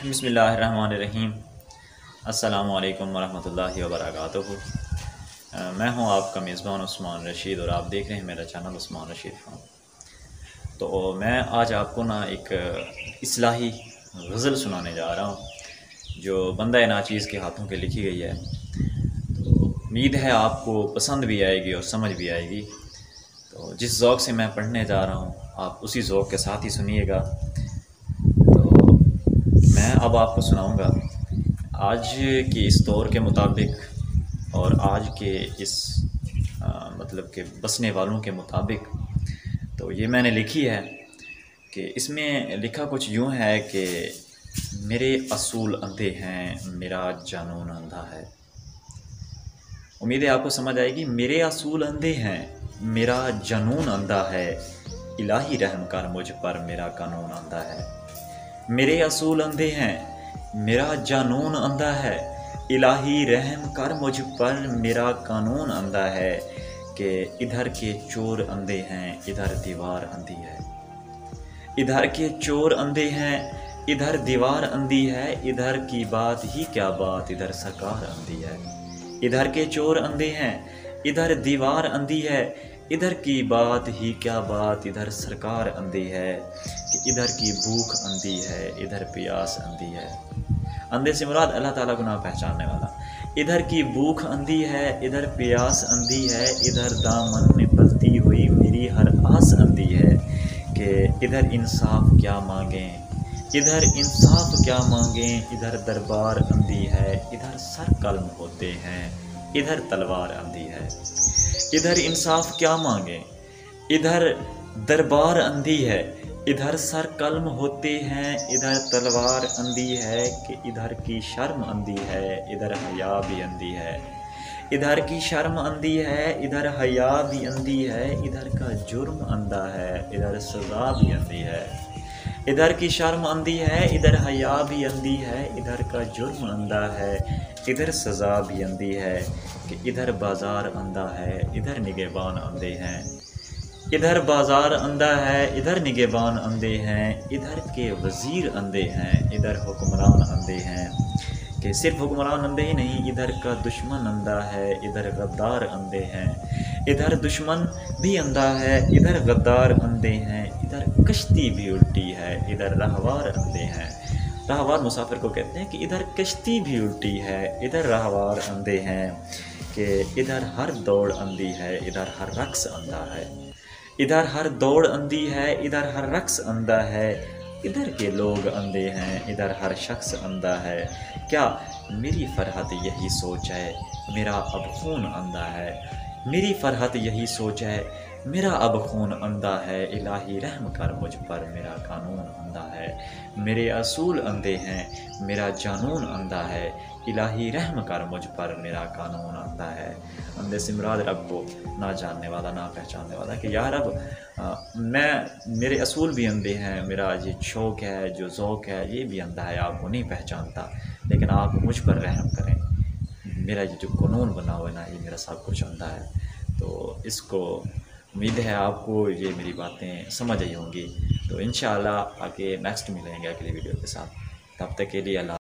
बिस्मिल्लाहिर्रहमानिर्रहीम। अस्सलामु अलैकुम वरहमतुल्लाहि वबरकातुहू। मैं हूं आपका मेज़बान उस्मान रशीद और आप देख रहे हैं मेरा चैनल उस्मान रशीद फ़ॉर्म। तो मैं आज आपको ना एक इस्लाही गज़ल सुनाने जा रहा हूं जो बंदा नाचीज़ के हाथों के लिखी गई है। तो उम्मीद है आपको पसंद भी आएगी और समझ भी आएगी। तो जिस ज़ौक़ से मैं पढ़ने जा रहा हूं आप उसी ज़ौक़ के साथ ही सुनिएगा। मैं अब आपको सुनाऊंगा आज के इस दौर के मुताबिक और आज के इस मतलब के बसने वालों के मुताबिक। तो ये मैंने लिखी है कि इसमें लिखा कुछ यूँ है कि मेरे असूल अंधे हैं, मेरा जानून अंधा है। उम्मीद है आपको समझ आएगी। मेरे असूल अंधे हैं, मेरा जानून अंधा है, इलाही रहम कर मुझ पर, मेरा कानून अंधा है। मेरे असूल अंधे हैं, मेरा जानून अंधा है, इलाही रहम कर मुझ पर, मेरा कानून अंधा है। कि इधर के चोर अंधे हैं, इधर दीवार अंधी है। इधर के चोर अंधे हैं, इधर दीवार अंधी है, इधर की बात ही क्या बात, इधर सरकार अंधी है। इधर के चोर अंधे हैं, इधर दीवार अंधी है, इधर की बात ही क्या बात, इधर सरकार अंधी है। कि इधर की भूख अंधी है, इधर प्यास अंधी है। अंधे से मुराद अल्लाह ताला गुनाह पहचानने वाला। इधर की भूख अंधी है, इधर प्यास अंधी है, इधर दामन में पलती हुई मेरी हर आस अंधी है। कि इधर इंसाफ क्या मांगें, इधर इंसाफ क्या मांगें, इधर दरबार अंधी है, इधर सर कलम होते हैं, इधर तलवार अंधी है। इधर इंसाफ क्या मांगें, इधर दरबार अंधी है, इधर सर कलम होते हैं, इधर तलवार अंधी है। कि इधर की शर्म अंधी है, इधर हया भी अंधी है। इधर की शर्म अंधी है, इधर हया भी अंधी है, इधर का जुर्म अंधा है, इधर सज़ा भी अंधी है। इधर की शर्म अंधी है, इधर हया भी अंधी है, इधर का जुर्म अंधा है, इधर सज़ा भी अंधी है। कि इधर बाज़ार अंधा है, इधर निगहबान अंधे हैं। इधर बाज़ार अंधा है, इधर निगहबान अंधे हैं, इधर के वज़ीर अंधे हैं, इधर हुक्मरान अंधे हैं। कि सिर्फ हुक्मरान अंधे ही नहीं, इधर का दुश्मन अंधा है, इधर गद्दार अंधे हैं। इधर दुश्मन भी अंधा है, इधर गद्दार अंधे हैं, इधर कश्ती भी उल्टी है, इधर रहवार अंधे हैं। रहवार मुसाफिर को कहते हैं। कि इधर कश्ती भी उल्टी है, इधर रहवार अंधे हैं। कि इधर हर दौड़ अंधी है, इधर हर रक्स अंधा है। इधर हर दौड़ अंधी है, इधर हर रक्स अंधा है, इधर के लोग अंधे हैं, इधर हर शख्स अंधा है। क्या मेरी फरहत यही सोच है, मेरा अब खून अंधा है। मेरी फरहत यही सोच है, मेरा अब खून अंधा है, इलाही रहम कर मुझ पर, मेरा कानून अंधा है। मेरे असूल अंधे हैं, मेरा जानून अंधा है, इलाही रहम कर मुझ पर, मेरा कानून अंधा है। अंधे से मुराद रब को ना जानने वाला, ना पहचानने वाला। कि यार अब मेरे असूल भी अंधे हैं, मेरा ये शौक़ है, जो ज़ौक़ है, ये भी अंधा है, आपको नहीं पहचानता। लेकिन आप मुझ पर रहम करें, मेरा ये जो कानून बना हुआ है ना, ये मेरा सब कुछ अंधा है। तो इसको उम्मीद है आपको ये मेरी बातें समझ आई होंगी। तो इंशाअल्लाह आगे नेक्स्ट मिलेंगे अगली वीडियो के साथ। तब तक के लिए अल्लाह।